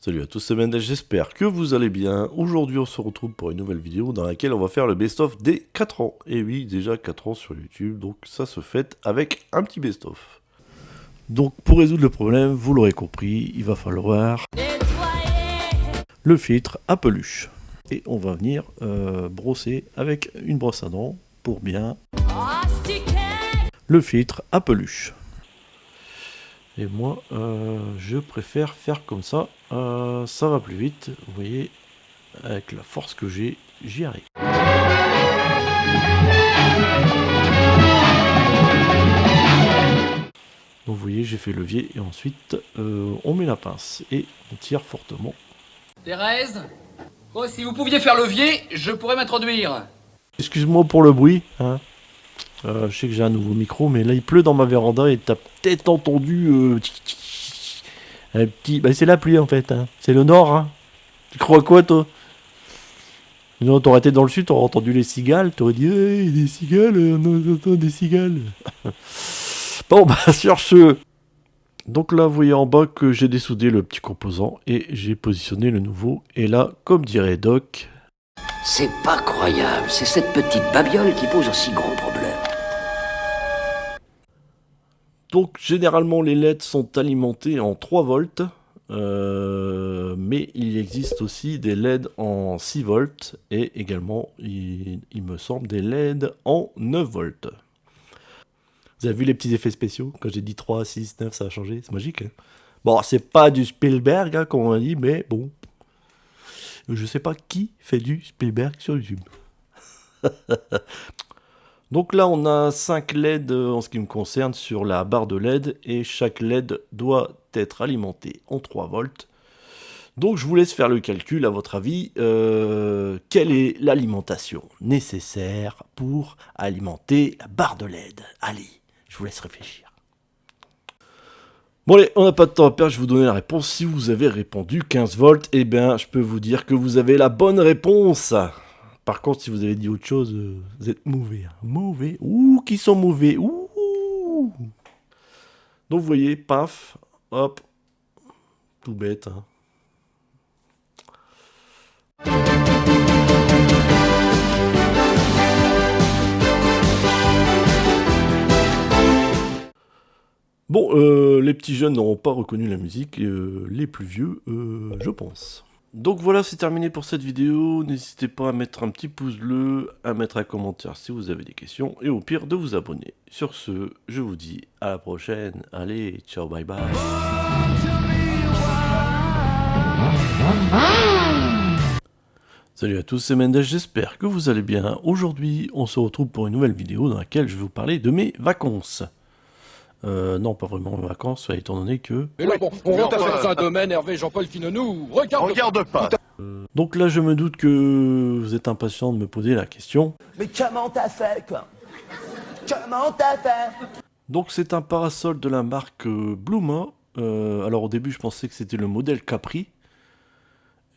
Salut à tous, c'est Mendes, j'espère que vous allez bien. Aujourd'hui on se retrouve pour une nouvelle vidéo dans laquelle on va faire le best-of des 4 ans. Et oui, déjà 4 ans sur YouTube, donc ça se fête avec un petit best-of. Donc pour résoudre le problème, vous l'aurez compris, il va falloir le filtre à peluche. Et on va venir brosser avec une brosse à dents pour bien le filtre à peluche. Et moi, je préfère faire comme ça. Ça va plus vite. Vous voyez, avec la force que j'ai, j'y arrive. Donc vous voyez, j'ai fait levier et ensuite, on met la pince et on tire fortement. Thérèse, oh, si vous pouviez faire levier, je pourrais m'introduire. Excuse-moi pour le bruit. Hein. Je sais que j'ai un nouveau micro, mais là il pleut dans ma véranda et t'as peut-être entendu... un petit... Bah, c'est la pluie en fait. Hein. C'est le nord. Hein. Tu crois quoi toi? Non, t'aurais été dans le sud, t'aurais entendu les cigales, t'aurais dit hey, des cigales, on entend des cigales. Bon, bah, sur ce. Donc là, vous voyez en bas que j'ai dessoudé le petit composant et j'ai positionné le nouveau. Et là, comme dirait Doc. C'est pas croyable, c'est cette petite babiole qui pose aussi gros problème. Donc, généralement, les LED sont alimentés en 3 volts. Mais il existe aussi des LED en 6 volts et également, il me semble, des LED en 9 volts. Vous avez vu les petits effets spéciaux? Quand j'ai dit 3, 6, 9, ça a changé, c'est magique. Hein, bon, c'est pas du Spielberg, hein, comme on a dit, mais bon. Je sais pas qui fait du Spielberg sur YouTube. Donc là, on a 5 LED en ce qui me concerne sur la barre de LED et chaque LED doit être alimenté en 3 volts. Donc je vous laisse faire le calcul, à votre avis, quelle est l'alimentation nécessaire pour alimenter la barre de LED? Allez, je vous laisse réfléchir. Bon allez, on n'a pas de temps à perdre, je vais vous donner la réponse. Si vous avez répondu 15 volts, eh bien je peux vous dire que vous avez la bonne réponse. Par contre, si vous avez dit autre chose, vous êtes mauvais. Hein. Mauvais. Ouh, qui sont mauvais. Ouh. Donc vous voyez, paf, hop, tout bête. Hein. Bon, les petits jeunes n'auront pas reconnu la musique, les plus vieux, je pense. Donc voilà, c'est terminé pour cette vidéo. N'hésitez pas à mettre un petit pouce bleu, à mettre un commentaire si vous avez des questions, et au pire de vous abonner. Sur ce, je vous dis à la prochaine. Allez, ciao, bye bye. Salut à tous, c'est Mendes, j'espère que vous allez bien. Aujourd'hui, on se retrouve pour une nouvelle vidéo dans laquelle je vais vous parler de mes vacances. Non, pas vraiment mes vacances, étant donné que... Mais là, bon, on rentre dans un domaine, Hervé, Jean-Paul Finenou, regarde pas. Donc là, je me doute que vous êtes impatient de me poser la question. Mais comment t'as fait, quoi? Comment t'as fait? Donc c'est un parasol de la marque Bluma. Alors au début, je pensais que c'était le modèle Capri.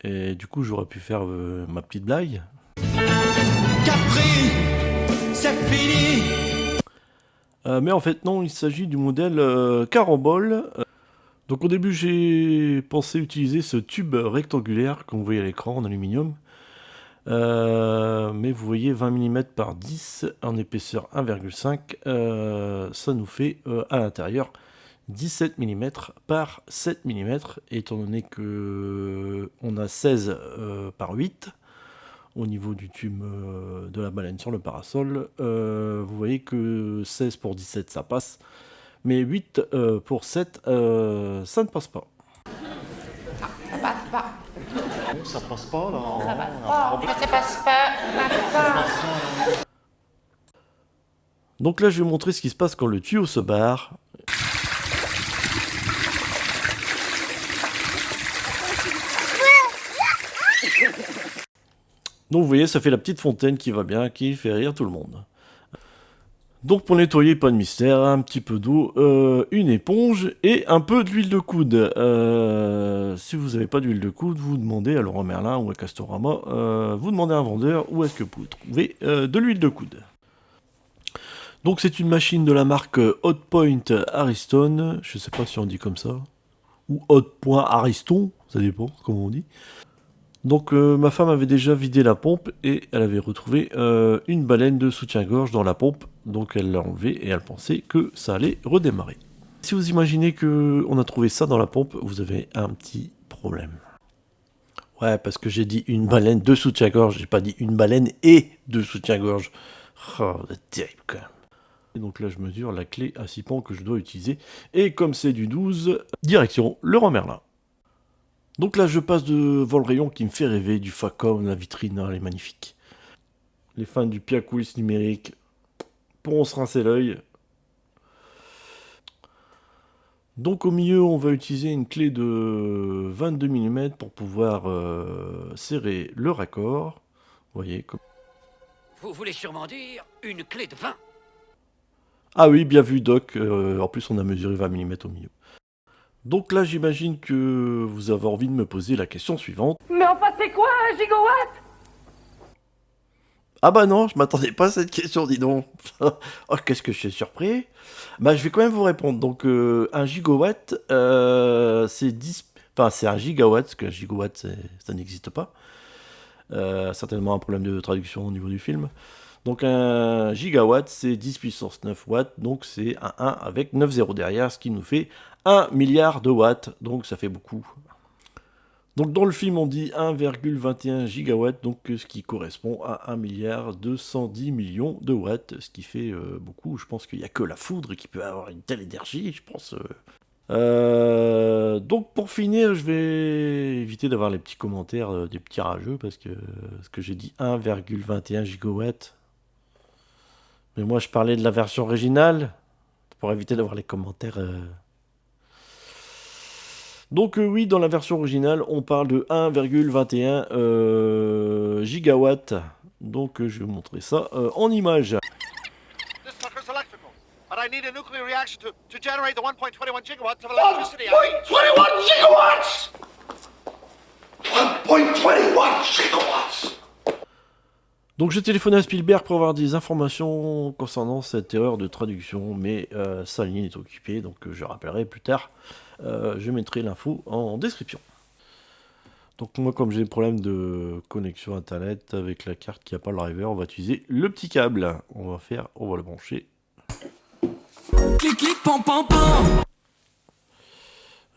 Et du coup, j'aurais pu faire ma petite blague. Capri, c'est fini. Mais en fait, non, il s'agit du modèle Carambole. Donc au début, j'ai pensé utiliser ce tube rectangulaire, comme vous voyez à l'écran, en aluminium. Mais vous voyez, 20 mm par 10 en épaisseur 1,5. Ça nous fait à l'intérieur 17 mm par 7 mm. Étant donné que on a 16 par 8. Au niveau du tube de la baleine sur le parasol, vous voyez que 16 pour 17 ça passe, mais 8 pour 7 ça ne passe pas. Ça passe pas. Ça passe pas là. Ça passe pas. Donc là je vais vous montrer ce qui se passe quand le tuyau se barre. Donc vous voyez, ça fait la petite fontaine qui va bien, qui fait rire tout le monde. Donc pour nettoyer, pas de mystère, un petit peu d'eau, une éponge et un peu d'huile de coude. Si vous n'avez pas d'huile de coude, vous demandez à Leroy Merlin ou à Castorama, vous demandez à un vendeur où est-ce que vous pouvez trouver de l'huile de coude. Donc c'est une machine de la marque Hotpoint Ariston, je sais pas si on dit comme ça, ou hot.ariston, ça dépend comment on dit. Donc ma femme avait déjà vidé la pompe et elle avait retrouvé une baleine de soutien-gorge dans la pompe, donc elle l'a enlevée et elle pensait que ça allait redémarrer. Si vous imaginez qu'on a trouvé ça dans la pompe, vous avez un petit problème. Ouais, parce que j'ai dit une baleine de soutien-gorge, j'ai pas dit une baleine et de soutien-gorge. Oh, c'est terrible quand même. Et donc là, je mesure la clé à 6 pans que je dois utiliser. Et comme c'est du 12, direction Leroy Merlin. Donc là, je passe devant le rayon qui me fait rêver, du Facom, la vitrine, elle est magnifique. Les fans du Piacoulisse numérique pourront se rincer l'œil. Donc au milieu, on va utiliser une clé de 22 mm pour pouvoir serrer le raccord. Vous voyez comme... Vous voulez sûrement dire une clé de 20. Ah oui, bien vu Doc, en plus on a mesuré 20 mm au milieu. Donc là j'imagine que vous avez envie de me poser la question suivante. Mais enfin, c'est quoi un gigawatt? Ah bah non, je m'attendais pas à cette question, dis donc. Oh, qu'est-ce que je suis surpris. Bah je vais quand même vous répondre. Donc un gigawatt, c'est 10... Enfin c'est un gigawatt, parce qu'un gigawatt ça n'existe pas. Certainement un problème de traduction au niveau du film. Donc un gigawatt, c'est 10 puissance 9 watts, donc c'est un 1 avec 9 zéros derrière, ce qui nous fait 1 milliard de watts, donc ça fait beaucoup. Donc dans le film, on dit 1,21 gigawatts, donc ce qui correspond à 1 milliard 210 millions de watts, ce qui fait beaucoup. Je pense qu'il n'y a que la foudre qui peut avoir une telle énergie, je pense. Donc pour finir, je vais éviter d'avoir les petits commentaires des petits rageux, parce que j'ai dit 1,21 gigawatts. Mais moi, je parlais de la version originale, pour éviter d'avoir les commentaires. Donc oui, dans la version originale, on parle de 1,21 gigawatts. Donc je vais vous montrer ça en image. This sucker's electrical, and I need a nuclear reaction to generate the 1.21 gigawatts of electricity. 1.21 gigawatts! 1.21 gigawatts! Donc je téléphonais à Spielberg pour avoir des informations concernant cette erreur de traduction, mais sa ligne est occupée, donc je rappellerai plus tard. Je mettrai l'info en description. Donc moi, comme j'ai des problèmes de connexion internet avec la carte qui n'a pas le driver, on va utiliser le petit câble. On va le brancher. Clic clic pam pam pam.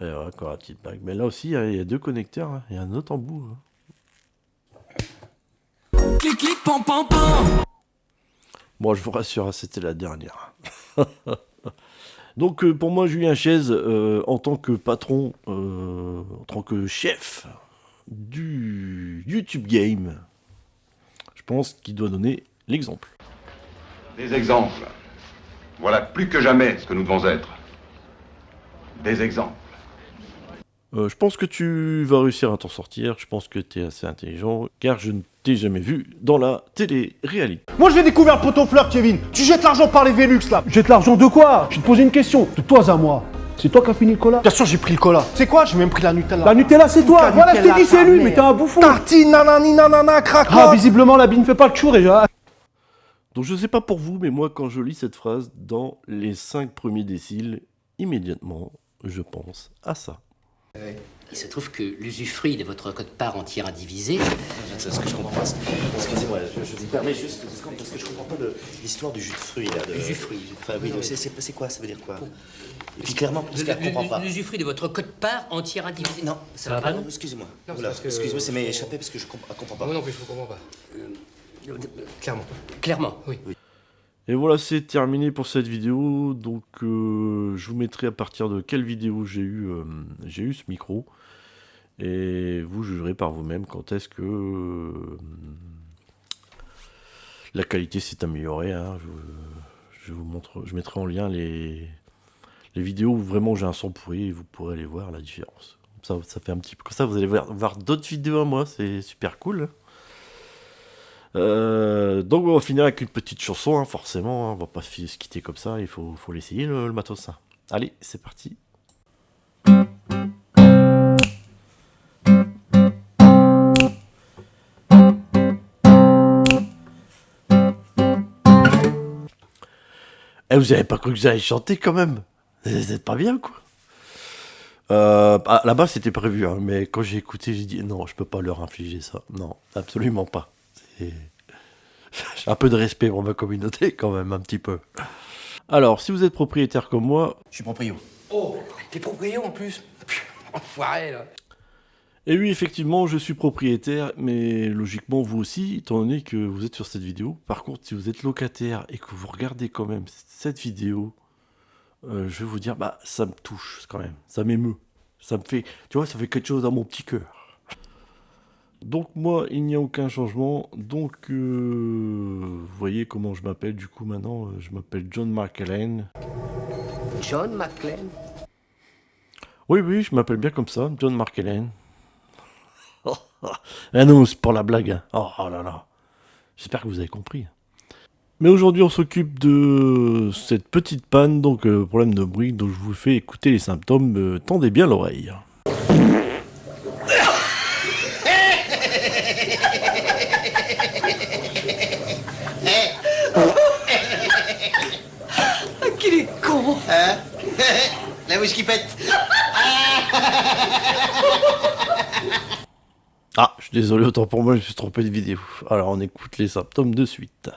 Et voilà, encore la petite bague. Mais là aussi, il y a deux connecteurs, hein. Il y a un autre en bout. Hein. Clic clic pam pam pam. Bon, je vous rassure, c'était la dernière. Donc pour moi, Julien Chaise, en tant que patron, en tant que chef du YouTube Game, je pense qu'il doit donner l'exemple. Des exemples. Voilà plus que jamais ce que nous devons être. Des exemples. Je pense que tu vas réussir à t'en sortir, je pense que tu es assez intelligent, car je ne t'ai jamais vu dans la télé-réalité. Moi je vais découvrir le poteau fleur, Kevin. Tu jettes l'argent par les Velux là. Jette l'argent de quoi? Je vais te poser une question. De toi à moi. C'est toi qui as fini le cola? Bien sûr j'ai pris le cola. C'est quoi? J'ai même pris la Nutella. La Nutella c'est toi. Voilà, je t'ai dit c'est lui, mais t'es un bouffon. Tartine, nanani, nanana, craquant. Ah, visiblement la bille ne fait pas le chou déjà. Donc je sais pas pour vous, mais moi quand je lis cette phrase, dans les 5 premiers déciles, immédiatement, je pense à ça. Il se trouve que l'usufruit de votre quote-part entière indivisée... Ce que je comprends, excusez-moi, je vous permets juste 2 secondes parce que je comprends pas l'histoire du jus de fruits là. L'usufruit. Enfin oui, c'est quoi, ça veut dire quoi? Et puis clairement, parce qu'elle comprend pas. L'usufruit de votre quote-part entière indivisée. Non, ça va pas, non? Excusez-moi. Excusez-moi, ça m'est échappé parce que je comprends pas. Moi non plus, je comprends pas. Clairement. Clairement. Oui. Et voilà, c'est terminé pour cette vidéo. Donc, je vous mettrai à partir de quelle vidéo j'ai eu ce micro. Et vous jugerez par vous-même quand est-ce que la qualité s'est améliorée. Hein. Je vous montre, je mettrai en lien les vidéos où vraiment j'ai un son pourri et vous pourrez aller voir la différence. Ça fait un petit peu comme ça, vous allez voir d'autres vidéos à moi, c'est super cool. Donc on va finir avec une petite chanson, hein, forcément, hein, on va pas se quitter comme ça, il faut l'essayer le matos. Hein. Allez, c'est parti. Eh, vous avez pas cru que j'allais chanter quand même? Vous êtes pas bien quoi? À la base, c'était prévu, hein, mais quand j'ai écouté, j'ai dit non, je peux pas leur infliger ça. Non, absolument pas. J'ai un peu de respect pour ma communauté, quand même, un petit peu. Alors, si vous êtes propriétaire comme moi... Je suis proprio. Oh, t'es proprio en plus. Enfoiré, là. Et oui, effectivement, je suis propriétaire, mais logiquement, vous aussi, étant donné que vous êtes sur cette vidéo. Par contre, si vous êtes locataire et que vous regardez quand même cette vidéo, je vais vous dire, bah, ça me touche quand même, ça m'émeut. Ça me fait, tu vois, ça fait quelque chose dans mon petit cœur. Donc moi, il n'y a aucun changement. Donc, vous voyez comment je m'appelle du coup maintenant. Je m'appelle John McClane. John McClane? Oui, je m'appelle bien comme ça, John McClane. Ah non, c'est pour la blague. Hein. Oh là là. J'espère que vous avez compris. Mais aujourd'hui, on s'occupe de cette petite panne, donc problème de bruit, donc je vous fais écouter les symptômes. Tendez bien l'oreille. Qu'il est con. Hein? La whisky pète. Ah, je suis désolé, autant pour moi, je me suis trompé de vidéo. Alors, on écoute les symptômes de suite.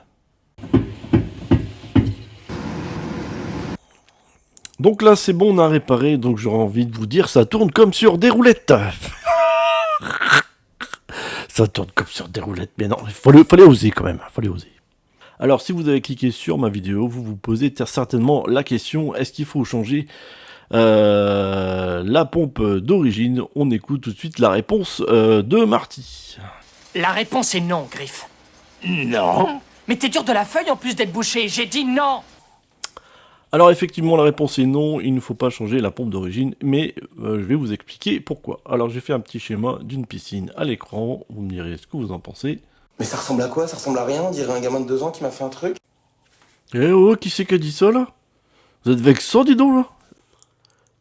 Donc là, c'est bon, on a réparé, donc j'aurais envie de vous dire, ça tourne comme sur des roulettes. Ça tourne comme sur des roulettes, mais non, fallait oser quand même, fallait oser. Alors, si vous avez cliqué sur ma vidéo, vous vous posez certainement la question, est-ce qu'il faut changer la pompe d'origine? On écoute tout de suite la réponse de Marty. La réponse est non, Griff. Non. Mais t'es dur de la feuille en plus d'être bouché. J'ai dit non. Alors effectivement, la réponse est non, il ne faut pas changer la pompe d'origine, mais je vais vous expliquer pourquoi. Alors j'ai fait un petit schéma d'une piscine à l'écran, vous me direz ce que vous en pensez. Mais ça ressemble à quoi? Ça ressemble à rien, on dirait un gamin de 2 ans qui m'a fait un truc. Eh oh, qui c'est qui a dit ça là? Vous êtes vexant, dis donc là?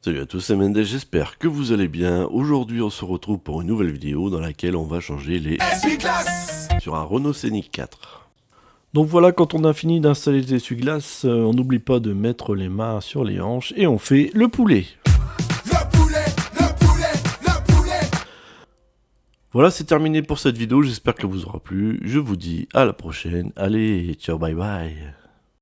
Salut à tous, c'est Mendes, j'espère que vous allez bien. Aujourd'hui on se retrouve pour une nouvelle vidéo dans laquelle on va changer les essuie-glaces sur un Renault Scénic 4. Donc voilà, quand on a fini d'installer les essuie-glaces, on n'oublie pas de mettre les mains sur les hanches et on fait le poulet. Le poulet, le poulet, le poulet. Voilà, c'est terminé pour cette vidéo, j'espère qu'elle vous aura plu. Je vous dis à la prochaine. Allez, ciao, bye bye.